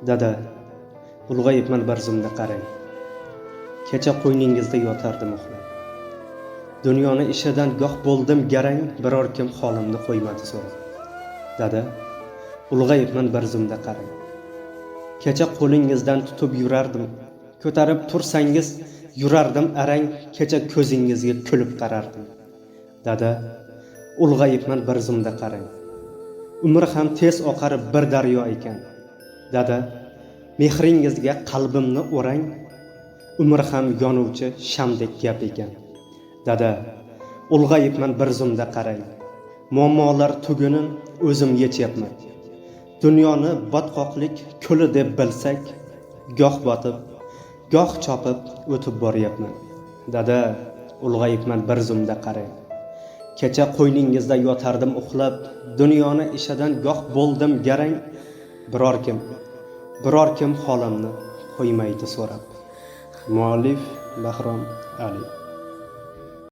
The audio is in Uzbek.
Dada, ulg'ayibman bir zumda qarang. Kecha qo'yningizda yotardim uxlab. Dunyoni ishidan goh bo'ldim garang, biror kim holimni qo'ymadi so'rab. Dada, ulg'ayibman bir zumda qarang. Kecha qo'lingizdan tutib yurardim, ko'tarib tursangiz yurardim arang, kecha ko'zingizga kulib qarardim. Dada, ulg'ayibman bir zumda qarang. Umr ham tez oqar bir daryo ekan. Dada, mehringizga qalbimni o'rang, umr ham yonuvchi shamdek gap ekan. Dada, ulg'ayibman bir zumda qarang. Muammolar tugunin o'zim yechyapman. Dunyoni botqoqlik ko'li deb bilsak, goh botib, goh chopib o'tib boryapman. Dada, ulg'ayibman bir zumda qarang. Kecha qo'yningizda yotardim uxlab, dunyoni ishidan goh bo'ldim garang, biror kim holimni qo'ymaydi so'rab. Muallif Bahrom Ali.